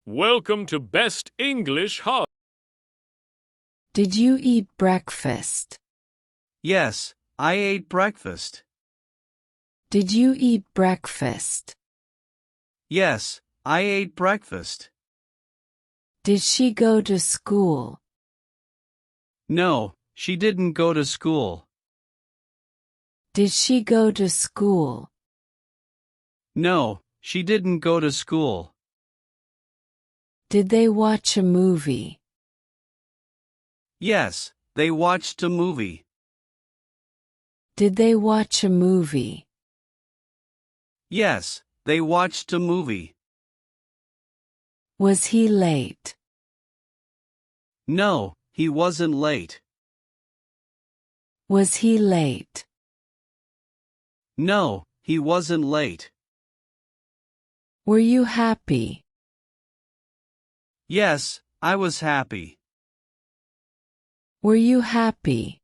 Welcome to Best English Hub. Did you eat breakfast? Yes, I ate breakfast. Did you eat breakfast? Yes, I ate breakfast. Did she go to school? No, she didn't go to school. Did she go to school? No, she didn't go to school. Did they watch a movie? Yes, they watched a movie. Did they watch a movie? Yes, they watched a movie. Was he late? No, he wasn't late. Was he late? No, he wasn't late. Were you happy? Yes, I was happy. Were you happy?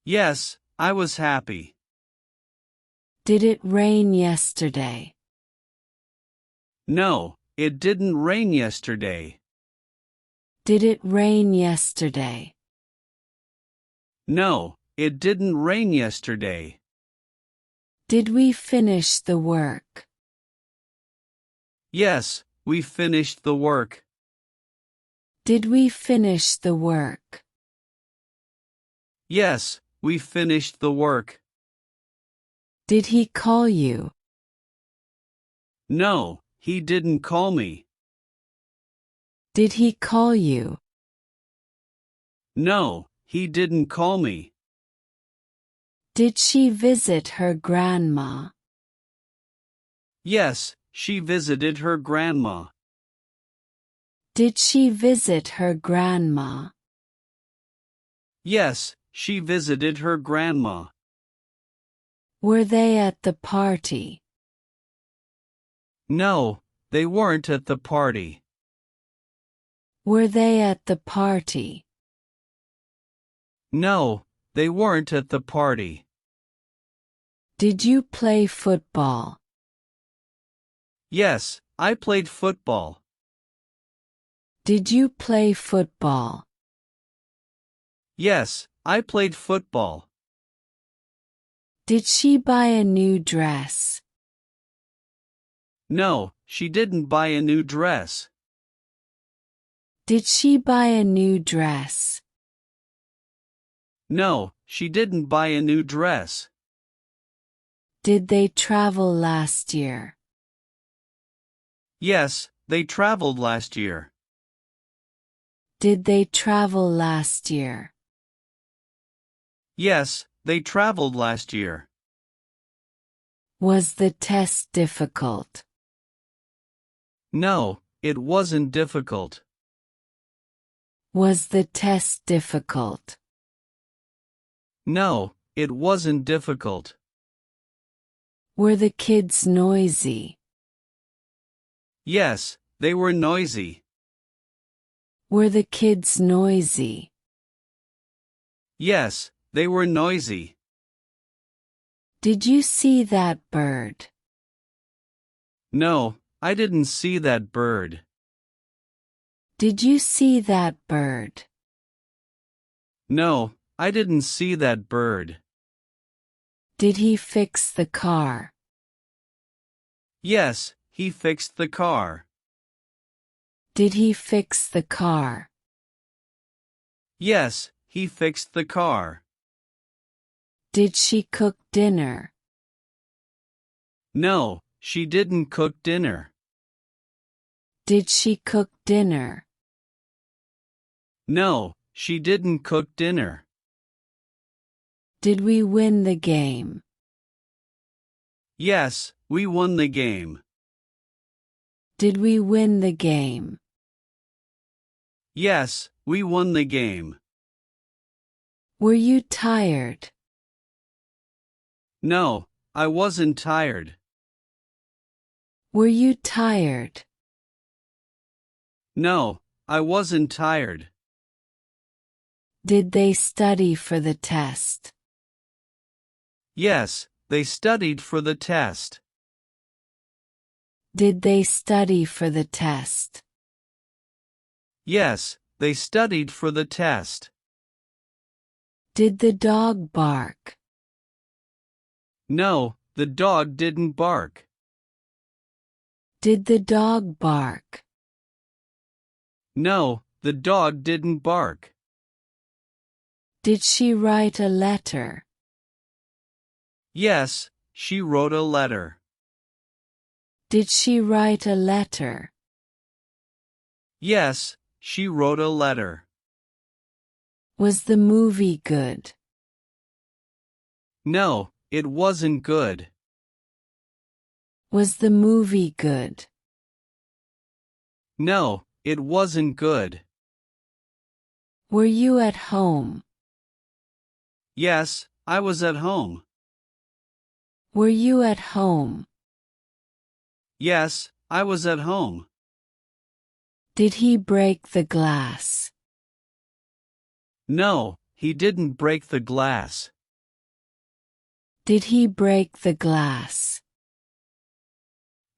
Yes, I was happy. Did it rain yesterday? No, it didn't rain yesterday. Did it rain yesterday? No, it didn't rain yesterday. Did we finish the work? Yes, we finished the work. Did we finish the work? Yes, we finished the work. Did he call you? No, he didn't call me. Did he call you? No, he didn't call me. Did she visit her grandma? Yes, she visited her grandma. Did she visit her grandma? Yes, she visited her grandma. Were they at the party? No, they weren't at the party. Were they at the party? No, they weren't at the party. Did you play football? Yes, I played football. Did you play football? Yes, I played football. Did she buy a new dress? No, she didn't buy a new dress. Did she buy a new dress? No, she didn't buy a new dress. Did they travel last year? Yes, they traveled last year. Did they travel last year? Yes, they traveled last year. Was the test difficult? No, it wasn't difficult. Was the test difficult? No, it wasn't difficult. Were the kids noisy? Yes, they were noisy. Were the kids noisy? Yes, they were noisy. Did you see that bird? No, I didn't see that bird. Did you see that bird? No, I didn't see that bird. Did he fix the car? Yes, he fixed the car. Did he fix the car? Yes, he fixed the car. Did she cook dinner? No, she didn't cook dinner. Did she cook dinner? No, she didn't cook dinner. Did we win the game? Yes, we won the game. Did we win the game? Yes, we won the game. Were you tired? No, I wasn't tired. Were you tired? No, I wasn't tired. Did they study for the test? Yes, they studied for the test. Did they study for the test? Yes, they studied for the test. Did the dog bark? No, the dog didn't bark. Did the dog bark? No, the dog didn't bark. Did she write a letter? Yes, she wrote a letter. Did she write a letter? Yes, she wrote a letter. Was the movie good? No, it wasn't good. Was the movie good? No, it wasn't good. Were you at home? Yes, I was at home. Were you at home? Yes, I was at home. Did he break the glass? No, he didn't break the glass. Did he break the glass?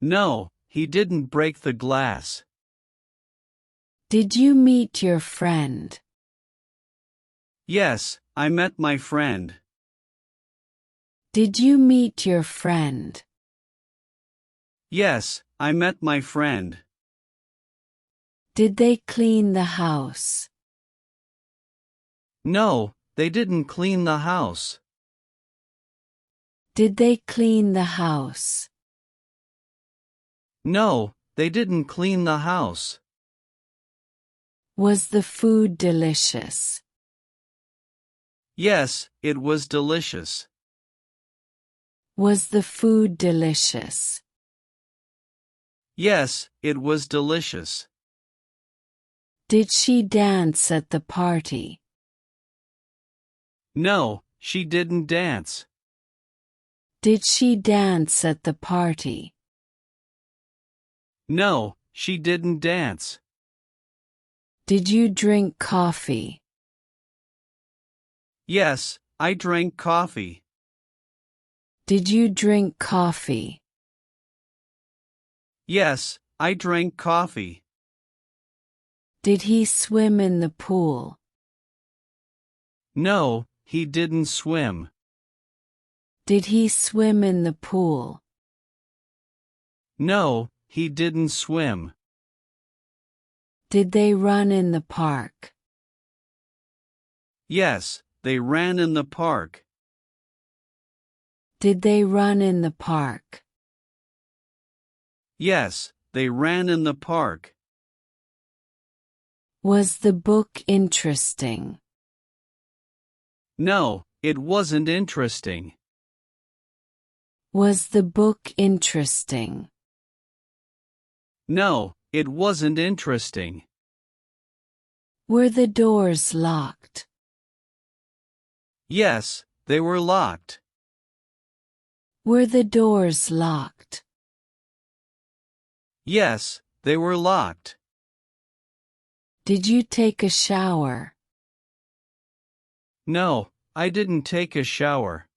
No, he didn't break the glass. Did you meet your friend? Yes, I met my friend. Did you meet your friend? Yes, I met my friend. Did they clean the house? No, they didn't clean the house. Did they clean the house? No, they didn't clean the house. Was the food delicious? Yes, it was delicious. Was the food delicious? Yes, it was delicious. Did she dance at the party? No, she didn't dance. Did she dance at the party? No, she didn't dance. Did you drink coffee? Yes, I drank coffee. Did you drink coffee? Yes, I drank coffee. Did he swim in the pool? No, he didn't swim. Did he swim in the pool? No, he didn't swim. Did they run in the park? Yes, they ran in the park. Did they run in the park? Yes, they ran in the park. Was the book interesting? No, it wasn't interesting. Was the book interesting? No, it wasn't interesting. Were the doors locked? Yes, they were locked. Were the doors locked? Yes, they were locked. Did you take a shower? No, I didn't take a shower.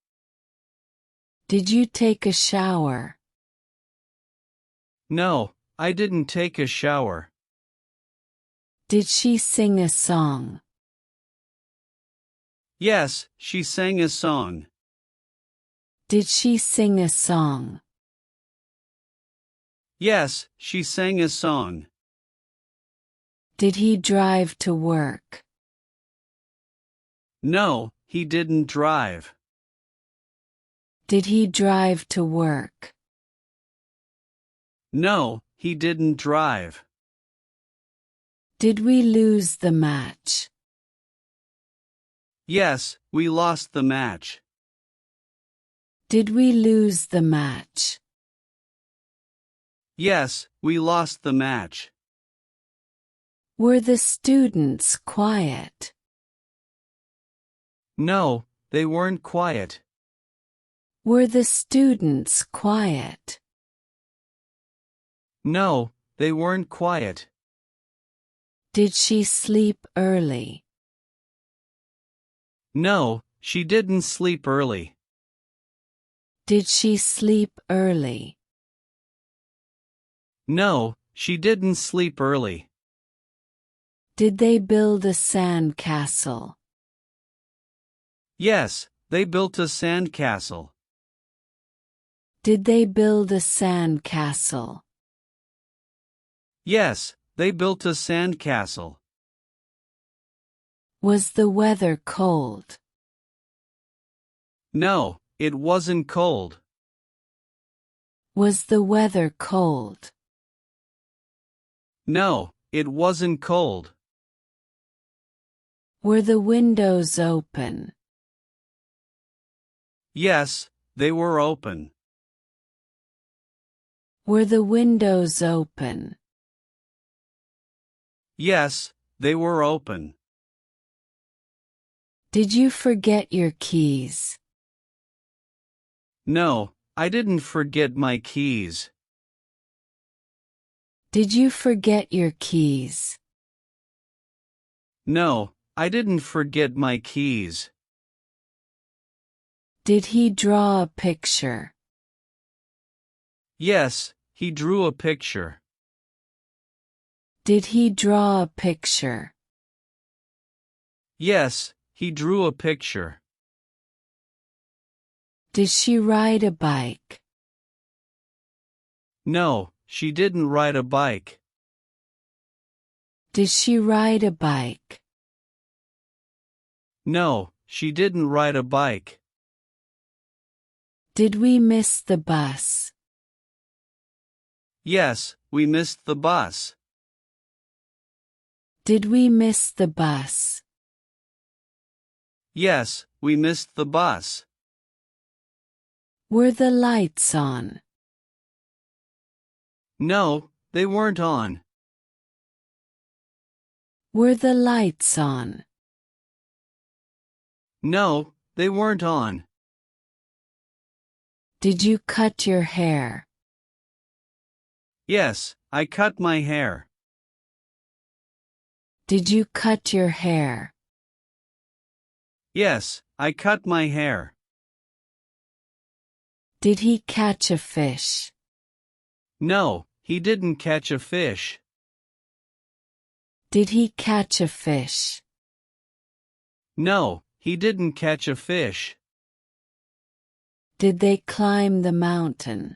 Did you take a shower? No, I didn't take a shower. Did she sing a song? Yes, she sang a song. Did she sing a song? Yes, she sang a song. Did he drive to work? No, he didn't drive. Did he drive to work? No, he didn't drive. Did we lose the match? Yes, we lost the match. Did we lose the match? Yes, we lost the match. Were the students quiet? No, they weren't quiet. Were the students quiet? No, they weren't quiet. Did she sleep early? No, she didn't sleep early. Did she sleep early? No, she didn't sleep early. Did they build a sand castle? Yes, they built a sand castle. Did they build a sand castle? Yes, they built a sand castle. Was the weather cold? No, it wasn't cold. Was the weather cold? No, it wasn't cold. Were the windows open? Yes, they were open. Were the windows open? Yes, they were open. Did you forget your keys? No, I didn't forget my keys. Did you forget your keys? No, I didn't forget my keys. Did he draw a picture? Yes, he drew a picture. Did he draw a picture? Yes, he drew a picture. Did she ride a bike? No, she didn't ride a bike. Did she ride a bike? No, she didn't ride a bike. Did we miss the bus? Yes, we missed the bus. Did we miss the bus? Yes, we missed the bus. Were the lights on? No, they weren't on. Were the lights on? No, they weren't on. Did you cut your hair? Yes, I cut my hair. Did you cut your hair? Yes, I cut my hair. Did he catch a fish? No, he didn't catch a fish. Did he catch a fish? No, he didn't catch a fish. Did they climb the mountain?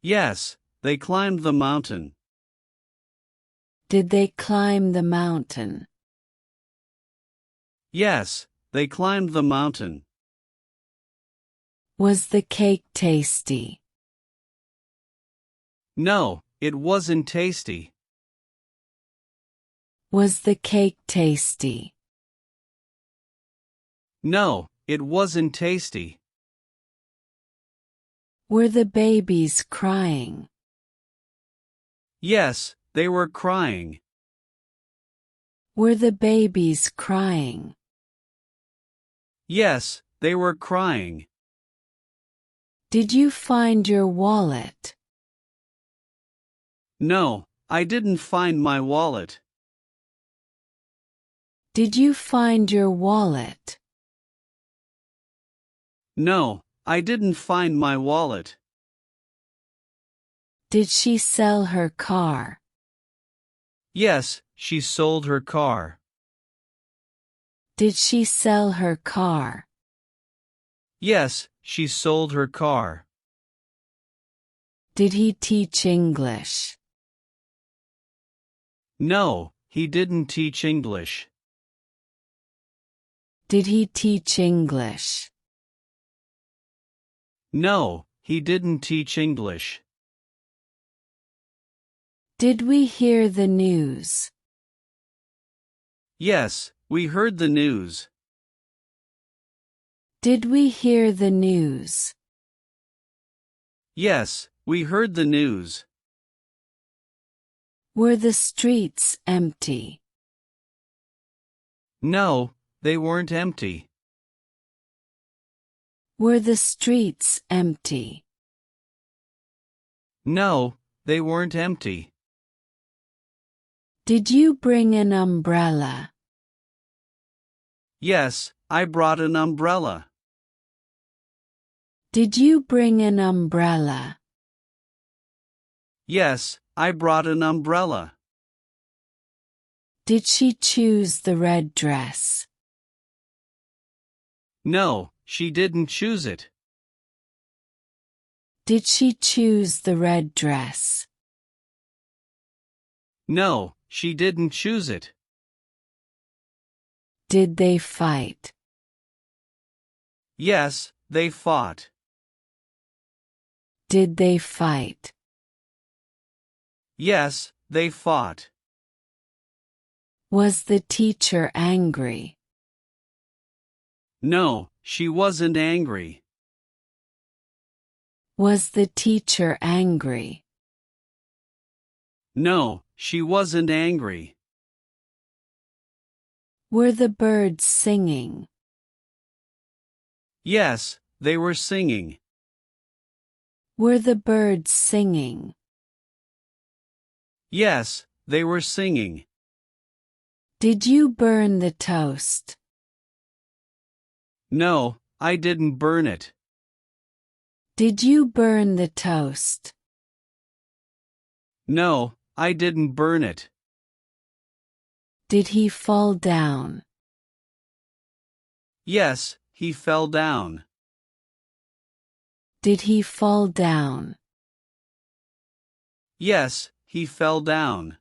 Yes, they climbed the mountain. Did they climb the mountain? Yes, they climbed the mountain. Was the cake tasty? No, it wasn't tasty. Was the cake tasty? No, it wasn't tasty. Were the babies crying? Yes, they were crying. Were the babies crying? Yes, they were crying. Did you find your wallet? No, I didn't find my wallet. Did you find your wallet? No, I didn't find my wallet. Did she sell her car? Yes, she sold her car. Did she sell her car? Yes, she sold her car. Did he teach English? No, he didn't teach English. Did he teach English? No, he didn't teach English. Did we hear the news? Yes, we heard the news. Did we hear the news? Yes, we heard the news. Were the streets empty? No, they weren't empty. Were the streets empty? No, they weren't empty. Did you bring an umbrella? Yes, I brought an umbrella. Did you bring an umbrella? Yes, I brought an umbrella. Did she choose the red dress? No, she didn't choose it. Did she choose the red dress? No, she didn't choose it. Did they fight? Yes, they fought. Did they fight? Yes, they fought. Was the teacher angry? No, she wasn't angry. Was the teacher angry? No, she wasn't angry. Were the birds singing? Yes, they were singing. Were the birds singing? Yes, they were singing. Did you burn the toast? No, I didn't burn it. Did you burn the toast? No, I didn't burn it. Did he fall down? Yes, he fell down. Did he fall down? Yes, he fell down.